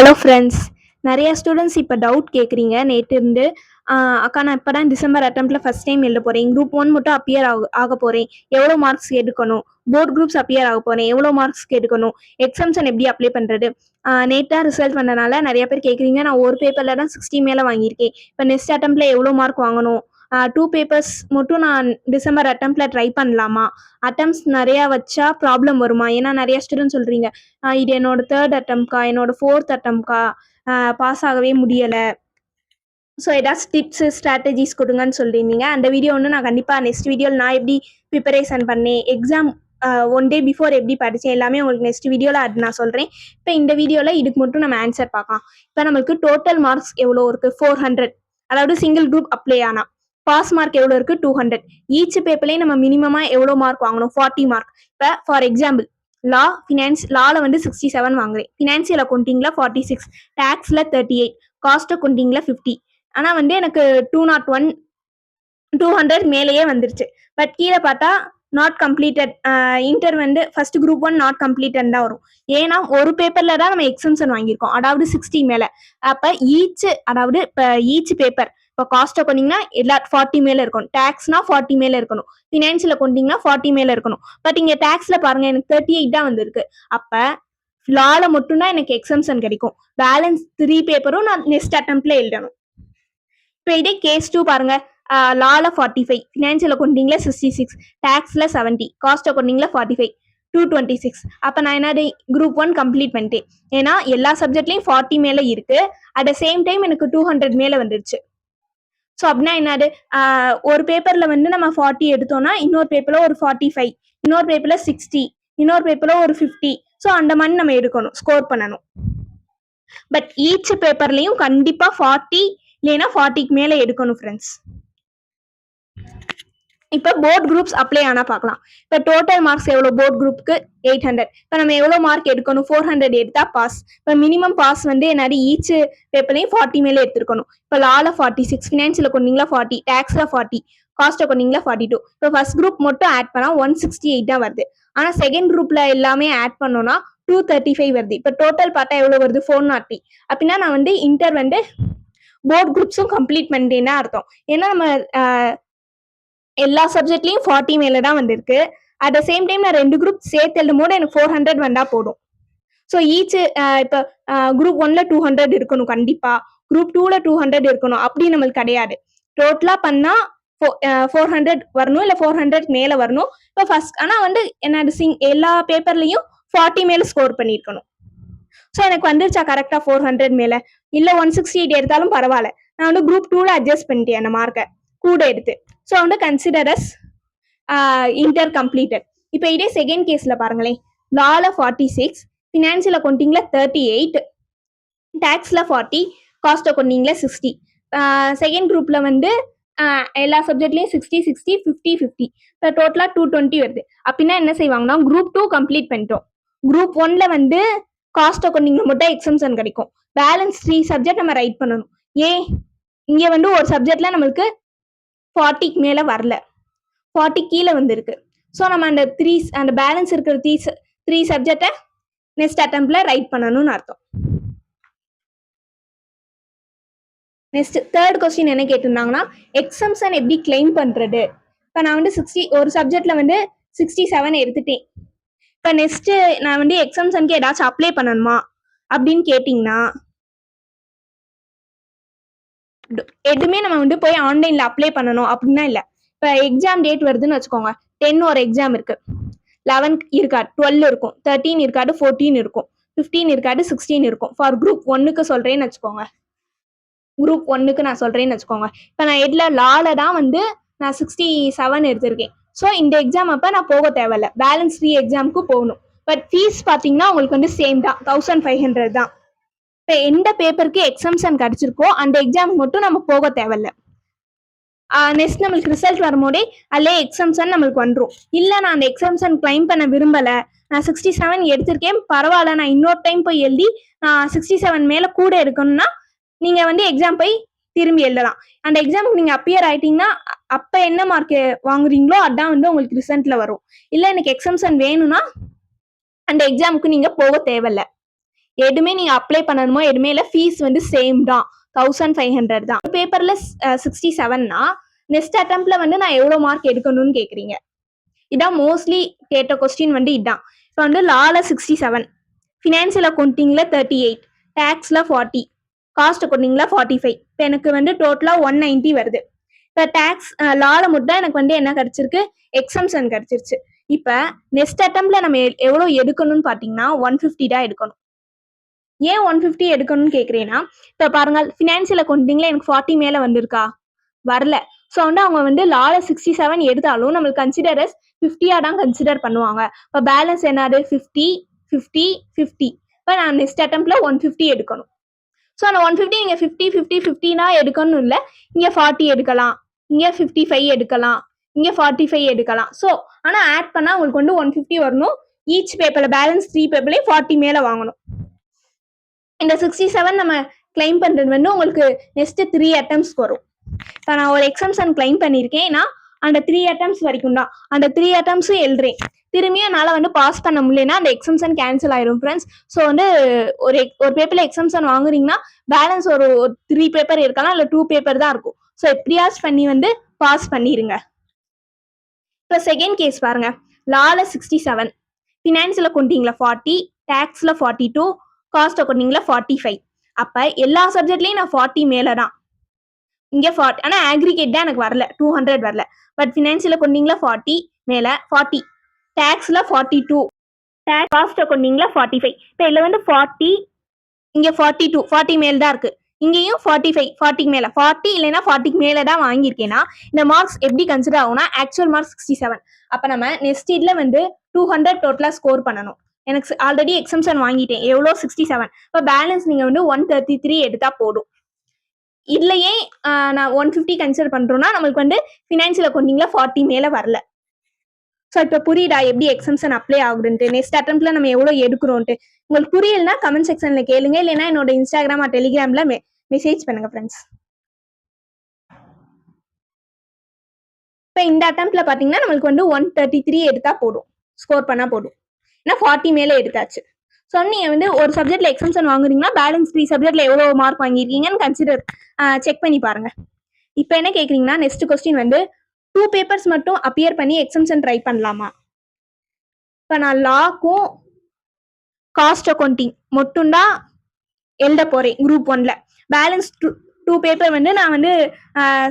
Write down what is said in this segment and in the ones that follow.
Hello friends. நிறைய students இப்போ doubt கேட்குறீங்க நேற்று இருந்து. அக்கா நான் இப்போ தான் டிசம்பர் அட்டம்ப்ட்ல ஃபர்ஸ்ட் டைம் எழுத போகிறேன். குரூப் ஒன் மட்டும் அப்பியர் ஆக போகிறேன். எவ்வளோ மார்க்ஸ் எடுக்கணும்? போர்ட் குரூப்ஸ் அப்பியர் ஆக போகிறேன். எவ்வளோ மார்க்ஸ் எடுக்கணும்? எக்ஸாம்ஷன் எப்படி அப்ளை பண்ணுறது? நேற்றாக ரிசல்ட் வந்தனால நிறைய பேர் கேட்குறீங்க. நான் ஒரு பேப்பரில் தான் 60 மேலே வாங்கியிருக்கேன். இப்போ நெக்ஸ்ட் அட்டம்ப்ட்ல எவ்வளோ மார்க் வாங்கணும்? 2 பேப்பர்ஸ் மட்டும் நான் டிசம்பர் அட்டம்ப்ட்ல ட்ரை பண்ணலாமா? அட்டம்ப்ட்ஸ் நிறையா வச்சா ப்ராப்ளம் வருமா? ஏன்னா நிறைய ஸ்டூடெண்ட் சொல்கிறீங்க, இது என்னோட தேர்ட் அட்டம்ப்ட்கா, என்னோட ஃபோர்த் அட்டம்ப்ட்கா, பாஸ் ஆகவே முடியலை. ஸோ ஏதாச்சும் டிப்ஸு ஸ்ட்ராட்டஜிஸ் கொடுங்கன்னு சொல்லியிருந்தீங்க. அந்த வீடியோ ஒன்று நான் கண்டிப்பாக நெக்ஸ்ட் வீடியோவில் நான் எப்படி ப்ரிப்பரேஷன் பண்ணேன், எக்ஸாம் ஒன் டே பிஃபோர் எப்படி படித்தேன், எல்லாமே உங்களுக்கு நெக்ஸ்ட் வீடியோவில் அது நான் சொல்கிறேன். இப்போ இந்த வீடியோவில் இதுக்கு மட்டும் நம்ம ஆன்சர் பார்க்கலாம். இப்போ நம்மளுக்கு டோட்டல் மார்க்ஸ் எவ்வளோ இருக்குது? 400. அதாவது சிங்கிள் குரூப் அப்ளை ஆனால் பாஸ் மார்க் எவ்வளோ இருக்குது? 200. ஈச் பேப்பர்லேயும் நம்ம மினிமமாக எவ்வளோ மார்க் வாங்கணும்? 40 மார்க். இப்போ ஃபார் எக்ஸாம்பிள், லா ஃபினான்ஸ் லாவில் வந்து 67 வாங்குறேன், ஃபினான்சியல் அக்கௌண்டிங்கில் 46, டேக்ஸில் 38, காஸ்ட் அக்கௌண்டிங்கில் 50. ஆனால் வந்து எனக்கு 201 200 மேலேயே வந்துருச்சு. பட் கீழே பார்த்தா நாட் கம்ப்ளீட்டட், இன்டர் வந்து first group one not completed தான் வரும். ஏன்னா ஒரு பேப்பரில் தான் நம்ம எக்ஸம்ஷன் வாங்கியிருக்கோம், அதாவது 60 மேலே. அப்போ அதாவது இப்போ ஈச் பேப்பர், இப்போ காஸ்ட் அக்கௌண்டிங்னா எல்லா 40 மேலே இருக்கணும், டேக்ஸ்னா 40 மேலே இருக்கணும், ஃபினான்ஷியல் அக்கௌண்டிங்னா 40 மேலே இருக்கணும். பட் இங்கே டேக்ஸில் பாருங்க எனக்கு 38 தான் வந்திருக்கு. அப்போ லால மட்டும்தான் எனக்கு எக்ஸம்ஷன் கிடைக்கும். பேலன்ஸ் 3 பேப்பரும் நான் நெக்ஸ்ட் அட்டம்ப்ட்ல எழுதணும். இப்போ இதே கேஸ் 2 பாருங்க, லால 45, ஃபினான்ஷியல் அக்கௌண்டிங்ல 66, டேக்ஸ்ல 70, காஸ்ட் அக்கௌண்டிங்ல 45, 226. அப்போ நான் என்னது குரூப் ஒன் கம்ப்ளீட் பண்ணிட்டேன். ஏன்னா எல்லா சப்ஜெக்ட்லையும் 40 மேலே இருக்கு. அட் த சேம் டைம் எனக்கு 200 மேலே வந்துருச்சு. ஸோ அப்படின்னா என்னது, ஒரு பேப்பர்ல வந்து நம்ம 40 எடுத்தோம்னா இன்னொரு பேப்பர்ல ஒரு 45, இன்னொரு பேப்பர்ல 60, இன்னொரு பேப்பர்ல ஒரு 50. ஸோ அந்த மாதிரி நம்ம எடுக்கணும், ஸ்கோர் பண்ணணும். பட் ஈச் பேப்பர்லையும் கண்டிப்பா 40 இல்லைன்னா 40க்கு மேலே எடுக்கணும் ஃப்ரெண்ட்ஸ். இப்போ போர்ட் குரூப்ஸ் அப்ளை ஆனால் பார்க்கலாம். இப்போ டோட்டல் மார்க்ஸ் எவ்வளோ? போர்ட் குரூப்புக்கு 800. இப்போ நம்ம எவ்வளோ மார்க் எடுக்கணும்? 400 எடுத்தா பாஸ். இப்போ மினிமம் பாஸ் வந்து என்னது, ஈச் பேப்பர்லையும் 40 மேலே எடுத்துருக்கணும். இப்போ லால 46, ஃபினான்ஷியல் அக்கௌண்டிங்ல 40, டேக்ஸ்ல 40, காஸ்ட் அக்கௌண்டிங்ல 42. இப்போ ஃபர்ஸ்ட் குரூப் மட்டும் ஆட் பண்ணால் 168 தான் வருது. ஆனால் செகண்ட் குரூப்ல எல்லாமே ஆட் பண்ணோம்னா 235 வருது. இப்போ டோட்டல் பார்த்தா எவ்வளோ வருது? 403. அப்படின்னா நான் வந்து இன்டர் வந்து போர்ட் குரூப்ஸும் கம்ப்ளீட் பண்ணிட்டேன்னா அர்த்தம். ஏன்னா நம்ம எல்லா சப்ஜெக்ட்லையும் 40 மேலே தான் வந்திருக்கு. அட் த சேம் டைம் நான் 2 குரூப் சேர்த்து எழுதும் போது எனக்கு 400 வந்தா போதும். ஸோ ஈச் இப்போ குரூப் ஒன்ல 200 இருக்கணும் கண்டிப்பா, குரூப் 2ல 200 இருக்கணும், அப்படி நம்மளுக்கு கிடையாது. டோட்டலா பண்ணா 400 வரணும், இல்லை 400 மேலே வரணும். இப்போ ஃபர்ஸ்ட் ஆனால் வந்து என்னது எல்லா பேப்பர்லையும் 40 மேலே ஸ்கோர் பண்ணியிருக்கணும். ஸோ எனக்கு வந்துருச்சா கரெக்டா 400 மேலே? இல்லை 168 எடுத்தாலும் பரவாயில்ல, நான் வந்து குரூப் 2ல அட்ஜஸ்ட் பண்ணிட்டேன் அந்த மார்க்கை கூட எடுத்து. ஸோ வந்து கன்சிடர் அஸ் இன்டர் கம்ப்ளீட்டட். இப்போ இதே செகண்ட் கேஸ்ல பாருங்களேன், லால 46, ஃபினான்ஷியல் அக்கௌண்டிங்ல 38, டேக்ஸ்ல 40, காஸ்ட் அக்கௌண்டிங்ல 60. செகண்ட் குரூப்ல வந்து எல்லா சப்ஜெக்ட்லையும் 60 60 50 50. இப்போ டோட்டலா 220 வருது. அப்படின்னா என்ன செய்வாங்கன்னா குரூப் 2 கம்ப்ளீட் பண்ணிட்டோம். குரூப் ஒன்ல வந்து காஸ்ட் அக்கௌண்டிங்ல மட்டும் எக்ஸம்ஷன் கிடைக்கும். பேலன்ஸ் 3 சப்ஜெக்ட் நம்ம ரைட் பண்ணணும். ஏன் இங்க வந்து ஒரு சப்ஜெக்ட்ல நம்மளுக்கு 40க்கு மேலே வரல, 40 கீழே வந்துருக்கு. ஸோ நம்ம அந்த பேலன்ஸ் இருக்கிற 3 சப்ஜெக்டை நெக்ஸ்ட் அட்டம்ப்ட்ல ரைட் பண்ணணும்னு அர்த்தம். நெக்ஸ்ட் தேர்ட் கொஸ்டின் என்ன கேட்டிருந்தாங்கன்னா, எக்ஸம்ஷன் எப்படி கிளைம் பண்றது? இப்போ நான் வந்து 60 ஒரு சப்ஜெக்ட்ல வந்து 67 எடுத்துட்டேன். இப்போ நெக்ஸ்ட் நான் வந்து எக்ஸம்ஷனுக்கு ஏதாச்சும் அப்ளை பண்ணணுமா அப்படின்னு கேட்டிங்கன்னா, எதுவுமே நம்ம வந்து போய் ஆன்லைன்ல அப்ளை பண்ணணும் அப்படின்னா இல்லை. இப்போ எக்ஸாம் டேட் வருதுன்னு வச்சுக்கோங்க, 10 ஒரு எக்ஸாம் இருக்கு, 11 இருக்காது, 12 இருக்கும், 13 இருக்காது, 14 இருக்கும், 15 இருக்காது, 16 இருக்கும். ஃபார் குரூப் ஒன்னுக்கு சொல்றேன்னு வச்சுக்கோங்க, குரூப் ஒன்னுக்கு நான் சொல்றேன்னு வச்சுக்கோங்க. இப்போ நான் எதுல லால தான் வந்து நான் 67 எடுத்திருக்கேன். ஸோ இந்த எக்ஸாம் அப்போ நான் போக தேவையில்ல, பேலன்ஸ் 3 எக்ஸாமுக்கு போகணும். பட் ஃபீஸ் பார்த்தீங்கன்னா உங்களுக்கு வந்து சேம் தான், 1500 தான். இப்போ எந்த பேப்பருக்கு எக்ஸம்ஷன் கிடைச்சிருக்கோ அந்த எக்ஸாமுக்கு மட்டும் நம்ம போக தேவையில்ல. நெக்ஸ்ட் நம்மளுக்கு ரிசல்ட் வரும்போதே அதிலே எக்ஸம்ஷன் நம்மளுக்கு வந்துடும். இல்லை நான் அந்த எக்ஸம்ஷன் கிளைம் பண்ண விரும்பலை, நான் 67 எடுத்திருக்கேன், பரவாயில்ல, நான் இன்னொரு டைம் போய் எழுதி நான் 67 மேலே கூட இருக்கணும்னா நீங்கள் வந்து எக்ஸாம் போய் திரும்பி எழுதலாம். அந்த எக்ஸாமுக்கு நீங்கள் அப்பியர் ஆயிட்டீங்கன்னா அப்போ என்ன மார்க் வாங்குறீங்களோ அதான் வந்து உங்களுக்கு ரிசல்ட்டில் வரும். இல்லை எனக்கு எக்ஸம்ஷன் வேணும்னா அந்த எக்ஸாமுக்கு நீங்கள் போக தேவையில்லை. எதுவுமே நீங்க அப்ளை பண்ணணுமோ எதுவுமே இல்லை, ஃபீஸ் வந்து சேம் தான், 1500 தான். பேப்பர்ல 67னா நெக்ஸ்ட் அட்டம்ப்ட்ல வந்து நான் எவ்வளோ மார்க் எடுக்கணும்னு கேட்குறீங்க. இதான் மோஸ்ட்லி கேட்ட கொஸ்டின் வந்து இதான். இப்போ வந்து லால 67, ஃபினான்சியல் அக்கௌண்டிங்ல 38, டேக்ஸ்ல 40, காஸ்ட் அக்கௌண்டிங்ல 45. இப்போ எனக்கு வந்து டோட்டலா 190 வருது. இப்போ டேக்ஸ் லால மட்டும் எனக்கு வந்து என்ன கிடைச்சிருக்கு, எக்ஸம்ஷன் கிடைச்சிருச்சு. இப்போ நெக்ஸ்ட் அட்டம்ப்ட்ல நம்ம எவ்வளோ எடுக்கணும்னு பார்த்தீங்கன்னா 150 தான் எடுக்கணும். ஏன் 150 எடுக்கணும்னு கேட்குறேன்னா, இப்போ பாருங்க ஃபினான்சியல் அக்கௌண்டிங்ல எனக்கு 40 மேலே வந்திருக்கா, வரல. ஸோ வந்து அவங்க வந்து லால 67 எடுத்தாலும் நம்மளுக்கு கன்சிடரஸ் 50 தான் கன்சிடர் பண்ணுவாங்க. இப்போ பேலன்ஸ் என்னது 50, 50, 50. இப்போ நான் நெக்ஸ்ட் அட்டம்ப்ட்ல 150 எடுக்கணும். ஸோ அந்த 150 நீங்க 50, 50, 50னா எடுக்கணும் இல்லை, இங்க 40 எடுக்கலாம், இங்க 55 எடுக்கலாம், இங்க 45 எடுக்கலாம். ஸோ ஆனால் ஆட் பண்ணா உங்களுக்கு வந்து 150 வரணும். ஈச் பேப்பர்ல பேலன்ஸ் 3 பேப்பர்லயும் 40 மேல வாங்கணும். இந்த 67 நம்ம கிளைம் பண்றது வந்து உங்களுக்கு நெக்ஸ்ட் 3 அட்டம்ப்ட்ஸ் வரும். இப்போ நான் ஒரு எக்ஸம்ஷன் கிளைம் பண்ணியிருக்கேன்னா அந்த 3 அட்டம்ப்ட்ஸ் வரைக்கும் தான். அந்த 3 அட்டம்ப்ட்ஸும் எழுதுறேன். திரும்பியும் என்னால் வந்து பாஸ் பண்ண முடியலன்னா அந்த எக்ஸம்ஷன் கேன்சல் ஆயிரும் ஃப்ரெண்ட்ஸ். ஸோ வந்து ஒரு பேப்பர்ல எக்ஸம்ஷன் வாங்குறீங்கன்னா பேலன்ஸ் ஒரு 3 பேப்பர் இருக்கலாம், இல்லை 2 பேப்பர் தான் இருக்கும். ஸோ எப்படியாச்சும் பண்ணி வந்து பாஸ் பண்ணிடுங்க. இப்போ செகண்ட் கேஸ் பாருங்க. லால 67, ஃபினான்சியல் அக்கௌண்டிங்ல 40, டேக்ஸ்ல 42, காஸ்ட் அக்கௌண்டிங்ல 45. அப்ப எல்லா சப்ஜெக்ட்லயும் நான் 40 மேல தான். இங்க 40, ஆனா ஆக்ரிகேட் தான் எனக்கு வரல, 200 வரல. பட் ஃபினான்சியல் அக்கௌண்டிங்ல 40 மேல 40, டேக்ஸ்ல 42, காஸ்ட் அக்கௌண்டிங்ல 45. இப்போ இதுல வந்து 40, இங்க 42, 40 மேல் தான் இருக்கு. இங்கேயும் 45, 40 மேல, 40 இல்லைன்னா 40 மேல தான் வாங்கியிருக்கேன்னா இந்த மார்க்ஸ் எப்படி கன்சிடர் ஆகும்னா ஆக்சுவல் மார்க்ஸ் 67. அப்ப நம்ம நெக்ஸ்ட் இயர்ல வந்து 200 டோட்டலா ஸ்கோர் பண்ணணும். எனக்கு ஆல்ரெடி எக்ஸம்ஷன் வாங்கிட்டேன், எவ்வளோ 67. இப்போ பேலன்ஸ் நீங்க வந்து 133 எடுத்தா போதும். இதுலயே நான் 150 கன்சிடர் பண்றோம்னா நம்மளுக்கு வந்து ஃபினான்சியல் அக்கௌண்டிங்ல 40 மேல வரல. ஸோ இப்போ புரியுதா எப்படி எக்ஸம்ஷன் அப்ளை ஆகுதுன்ட்டு, நெக்ஸ்ட் அட்டம்ப்ட்ல நம்ம எவ்வளோ எடுக்கிறோன்ட்டு. உங்களுக்கு புரியலன்னா கமெண்ட் செக்ஷன்ல கேளுங்க, இல்லைன்னா என்னோட இன்ஸ்டாகிராம் டெலிகிராம்ல மெசேஜ் பண்ணுங்க ஃப்ரெண்ட்ஸ். இப்போ இந்த அட்டம்ப்ட்ல பாத்தீங்கன்னா நம்மளுக்கு வந்து 133 எடுத்தா போதும், ஸ்கோர் பண்ணா போதும். ஏன்னா 40 மேல எடுத்தாச்சு. ஸோ நீங்க வந்து ஒரு சப்ஜெக்ட்ல எக்ஸம்ஷன் வாங்குறீங்கன்னா பேலன்ஸ் 3 சப்ஜெக்ட்ல எவ்வளோ மார்க் வாங்கியிருக்கீங்கன்னு கன்சிடர் செக் பண்ணி பாருங்க. இப்போ என்ன கேட்குறீங்கன்னா நெக்ஸ்ட் கொஸ்டின் வந்து 2 பேப்பர்ஸ் மட்டும் அப்பியர் பண்ணி எக்ஸம்ஷன் ட்ரை பண்ணலாமா. இப்போ நான் லாக்கும் காஸ்ட் அக்கௌண்டிங் மட்டும்தான் எழுத போறேன் குரூப் 1ல. பேலன்ஸ் 2 பேப்பர் வந்து நான் வந்து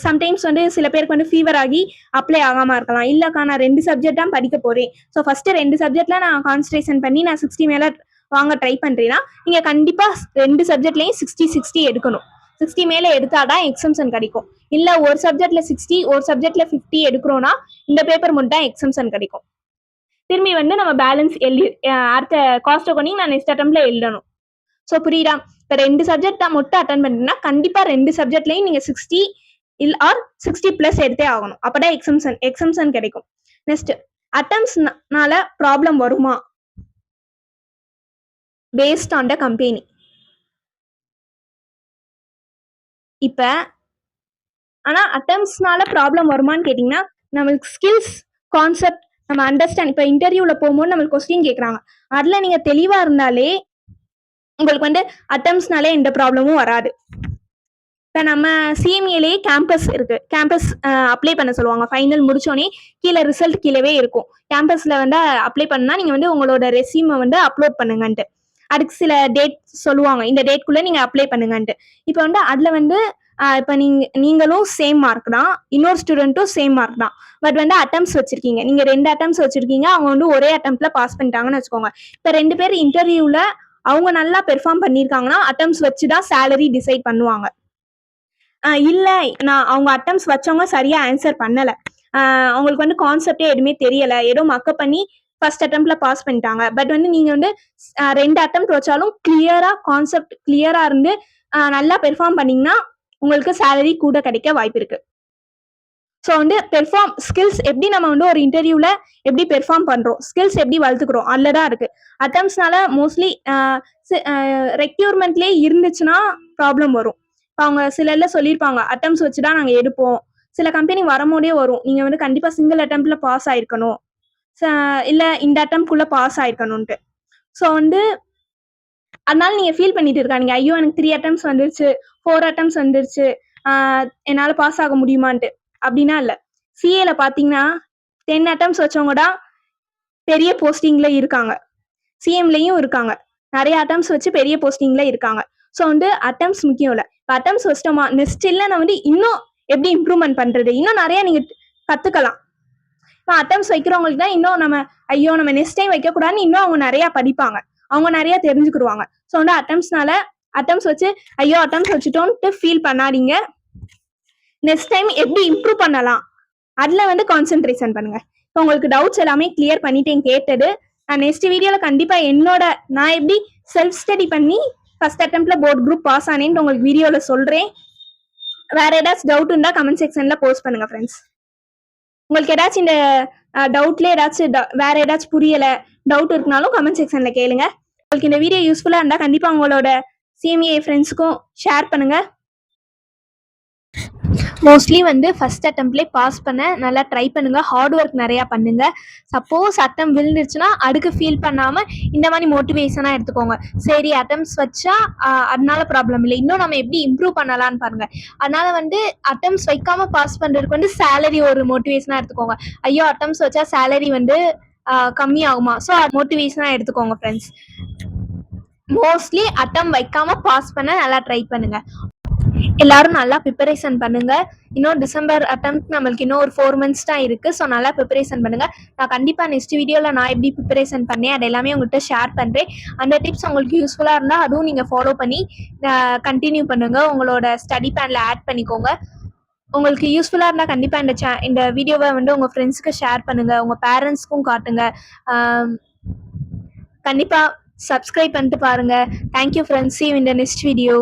சம்டைம்ஸ் வந்து சில பேருக்கு வந்து ஃபீவர் ஆகி அப்ளை ஆகாம இருக்கலாம். இல்லக்கா நான் 2 சப்ஜெக்ட் தான் படிக்க போறேன், ஸோ ஃபர்ஸ்ட் 2 சப்ஜெக்ட்ல நான் கான்சன்ட்ரேஷன் பண்ணி நான் 60 மேல வாங்க ட்ரை பண்றேன்னா நீங்க கண்டிப்பா 2 சப்ஜெக்ட்லயும் 60 எடுக்கணும். 60 மேல எடுத்தாதான் எக்ஸம்ஷன் கிடைக்கும். இல்ல ஒரு சப்ஜெக்ட்ல 60, ஒரு சப்ஜெக்ட்ல 50 எடுக்கிறோம்னா இந்த பேப்பர் மட்டும் தான் எக்ஸம்ஷன் கிடைக்கும். திரும்பி வந்து நம்ம பேலன்ஸ் அடுத்த காஸ்ட் அக்கௌண்டிங் நான் நெக்ஸ்ட் அட்டம்ப்ட்ல எழுதணும். ஸோ புரியுதா. இப்போ 2 சப்ஜெக்ட் தான் மட்டும் அட்டன் பண்ணுறீங்கன்னா கண்டிப்பா 2 சப்ஜெக்ட்லயும் நீங்க 60 ஆர் 60+ எடுத்தே ஆகணும். அப்பதான் எக்ஸம்ஷன் கிடைக்கும். நெக்ஸ்ட் அட்டம்ப்ட்ஸ்னால ப்ராப்ளம் வருமா பேஸ்ட் ஆன் த கம்பெனி. இப்ப ஆனா அட்டம்ப்ட்ஸ்னால ப்ராப்ளம் வருமான்னு கேட்டீங்கன்னா நம்மளுக்கு ஸ்கில்ஸ் கான்செப்ட் நம்ம அண்டர்ஸ்டாண்ட். இப்போ இன்டர்வியூல போகும்போது நம்மளுக்கு கொஸ்டின் கேட்குறாங்க, அதுல நீங்க தெளிவா இருந்தாலே உங்களுக்கு வந்து அட்டம்ப்ட்ஸ்னாலே எந்த ப்ராப்ளமும் வராது. இப்போ நம்ம சிஎம்ஏலேயே கேம்பஸ் இருக்கு, கேம்பஸ் அப்ளை பண்ண சொல்லுவாங்க. ஃபைனல் முடிச்சோடனே கீழே ரிசல்ட் கீழவே இருக்கும். கேம்பஸ்ல வந்து அப்ளை பண்ணா நீங்க வந்து உங்களோட ரெஸ்யூமை வந்து அப்லோட் பண்ணுங்கன்ட்டு அதுக்கு சில டேட் சொல்லுவாங்க, இந்த டேட்குள்ள நீங்க அப்ளை பண்ணுங்கன்ட்டு. இப்போ வந்து அதுல வந்து இப்போ நீங்களும் சேம் மார்க் தான், இன்னொரு ஸ்டூடெண்ட்டும் சேம் மார்க் தான். பட் வந்து அட்டம்ப்ட்ஸ் வச்சிருக்கீங்க, நீங்க 2 அட்டம்ப்ட்ஸ் வச்சிருக்கீங்க, அவங்க வந்து ஒரே அட்டம்ப்ட்ல பாஸ் பண்ணிட்டாங்கன்னு வச்சுக்கோங்க. இப்போ 2 பேர் இன்டர்வியூல அவங்க நல்லா பெர்ஃபார்ம் பண்ணியிருக்காங்கன்னா அட்டம்ப்ட்ஸ் வச்சு தான் சேலரி டிசைட் பண்ணுவாங்க. இல்ல நான் அவங்க அட்டம்ப்ட்ஸ் வச்சவங்க சரியா ஆன்சர் பண்ணல, அவங்களுக்கு வந்து கான்செப்டே எதுவுமே தெரியல, ஏதோ மக்கப் பண்ணி ஃபர்ஸ்ட் அட்டம்ப்ட்ல பாஸ் பண்ணிட்டாங்க. பட் வந்து நீங்க வந்து 2 அட்டம்ப்ட் வச்சாலும் கிளியரா கான்செப்ட் கிளியரா இருந்து நல்லா பெர்ஃபார்ம் பண்ணீங்கன்னா உங்களுக்கு சேலரி கூட கிடைக்க வாய்ப்பு இருக்கு. ஸோ வந்து ஸ்கில்ஸ் எப்படி நம்ம வந்து ஒரு இன்டர்வியூல எப்படி பெர்ஃபார்ம் பண்றோம், ஸ்கில்ஸ் எப்படி வளர்த்துக்கிறோம் அதுல தான் இருக்கு. அட்டம்ப்ட்ஸ்னால மோஸ்ட்லி ரெக்யூர்மெண்ட்லேயே இருந்துச்சுன்னா ப்ராப்ளம் வரும். அவங்க சிலர்ல சொல்லியிருப்பாங்க அட்டம்ப்ட்ஸ் வச்சு தான் நாங்கள் எடுப்போம், சில கம்பெனி வரும்போதே வரும் நீங்க வந்து கண்டிப்பா சிங்கிள் அட்டம்ப்ட்ல பாஸ் ஆயிருக்கணும், இல்ல இந்த அட்டம்ப்ட்குள்ள பாஸ் ஆயிருக்கணும்ட்டு. ஸோ வந்து அதனால நீங்க ஃபீல் பண்ணிட்டு இருக்காதீங்க. ஐயோ! எனக்கு 3 அட்டெம்ப்ட்ஸ் வந்துருச்சு, 4 அட்டெம்ப்ட்ஸ் வந்துருச்சு. ஆ என்னால பாஸ் ஆக முடியுமான்ட்டு. அப்டின்னா இல்ல. சிஏல பார்த்தீங்கன்னா, 10 அட்டெம்ப்ட்ஸ் வச்சவங்க தான் பெரிய போஸ்டிங்ல இருக்காங்க. சிஎம்லயும் இருக்காங்க. நெறைய அட்டெம்ப்ட்ஸ் வச்சு பெரிய போஸ்டிங்ல இருக்காங்க. ஸோ வந்து அட்டெம்ப்ட்ஸ் முக்கியம் இல்ல. இப்ப அட்டெம்ப்ட்ஸ் வச்சுட்டோமா, நெக்ஸ்ட் இல்ல வந்து இன்னும் எப்படி இம்ப்ரூவ்மென்ட் பண்றது? இன்னும் நெறைய நீங்க கத்துக்கலாம். இப்ப அட்டெம்ப்ட்ஸ் வைக்கிறவங்களுக்கு தான் இன்னும் ஐயோ! நம்ம நெக்ஸ்ட் டைம் வைக்கக்கூடாதுன்னு இன்னும் அவங்க நெறைய படிப்பாங்க. அவங்க நெறைய தெரிஞ்சுக்கிருவாங்க. ஸோ வந்து அட்டெம்ப்ட்ஸ் வச்சு ஐயோ! அட்டெம்ப்ட்ஸ் வச்சுட்டோன்ட்டு ஃபீல் பண்ணாதீங்க. நெக்ஸ்ட் டைம் எப்படி இம்ப்ரூவ் பண்ணலாம்? அதுல வந்து கான்சன்ட்ரேஷன் பண்ணுங்க. இப்போ உங்களுக்கு டவுட்ஸ் எல்லாமே கிளியர் பண்ணிட்டேன் கேட்டது. நான் நெக்ஸ்ட் வீடியோல கண்டிப்பா நான் எப்படி செல்ஃப் ஸ்டடி பண்ணி ஃபர்ஸ்ட் அட்டெம்ப்ட்ல போர்ட் குரூப் பாஸ் ஆனேன்னு உங்களுக்கு வீடியோல சொல்றேன். வேற ஏதாச்சும் டவுட் இருந்தா கமெண்ட் செக்ஷன்ல போஸ்ட் பண்ணுங்க ஃப்ரெண்ட்ஸ். உங்களுக்கு ஏதாச்சும் இந்த டவுட்ல வேற ஏதாச்சும் புரியல, டவுட் இருக்குனாலும் கமெண்ட் செக்ஷன்ல கேளுங்க. உங்களுக்கு இந்த வீடியோ யூஸ்ஃபுல்லா இருந்தா கண்டிப்பா உங்களோட சிஎம்ஏ ஃப்ரெண்ட்ஸுக்கும் ஷேர் பண்ணுங்க. மோஸ்ட்லி வந்து ஃபர்ஸ்ட் அட்டெம்ப்ட்லேயே பாஸ் பண்ண நல்லா ட்ரை பண்ணுங்க. ஹார்ட் ஒர்க் நிறையா பண்ணுங்க. சப்போஸ் அட்டம் விழுந்துருச்சுன்னா அதுக்கு ஃபீல் பண்ணாமல் இந்த மாதிரி மோட்டிவேஷனாக எடுத்துக்கோங்க. சரி அட்டம்ப்ட்ஸ் வச்சா அதனால ப்ராப்ளம் இல்லை, இன்னும் நம்ம எப்படி இம்ப்ரூவ் பண்ணலான்னு பாருங்க. அதனால வந்து அட்டம்ப்ட்ஸ் வைக்காம பாஸ் பண்ணுறதுக்கு வந்து சேலரி ஒரு மோட்டிவேஷனாக எடுத்துக்கோங்க. ஐயோ அட்டம்ப்ட்ஸ் வச்சா சேலரி வந்து கம்மி ஆகுமா, ஸோ மோட்டிவேஷனாக எடுத்துக்கோங்க ஃப்ரெண்ட்ஸ். மோஸ்ட்லி அட்டம் வைக்காம பாஸ் பண்ண நல்லா ட்ரை பண்ணுங்க. எல்லாரும் நல்லா ப்ரிப்பரேஷன் பண்ணுங்க. இன்னும் டிசம்பர் அட்டெம்ப்ட் நம்மளுக்கு இன்னும் ஒரு 4 மந்த்ஸ் தான் இருக்கு. ஸோ நல்லா ப்ரிப்பரேஷன் பண்ணுங்க. நான் கண்டிப்பா நெக்ஸ்ட் வீடியோல நான் எப்படி ப்ரிப்பரேஷன் பண்ணேன் அது எல்லாமே உங்கள்கிட்ட ஷேர் பண்றேன். அந்த டிப்ஸ் உங்களுக்கு யூஸ்ஃபுல்லா இருந்தா அதுவும் நீங்க ஃபாலோ பண்ணி கண்டினியூ பண்ணுங்க. உங்களோட ஸ்டடி பிளான்ல ஆட் பண்ணிக்கோங்க. உங்களுக்கு யூஸ்ஃபுல்லா இருந்தா கண்டிப்பா இந்த வீடியோவை வந்து உங்க ஃப்ரெண்ட்ஸ்க்கு ஷேர் பண்ணுங்க. உங்க பேரண்ட்ஸ்க்கும் காட்டுங்க. கண்டிப்பா சப்ஸ்கிரைப் பண்ணிட்டு பாருங்க. Thank you friends. See you in the next video.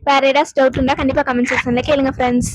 வேற ஏதாச்சும் டவுட் இருந்தா கண்டிப்பா கமெண்ட் செக்ஷன்ல கேளுங்க ஃப்ரெண்ட்ஸ்.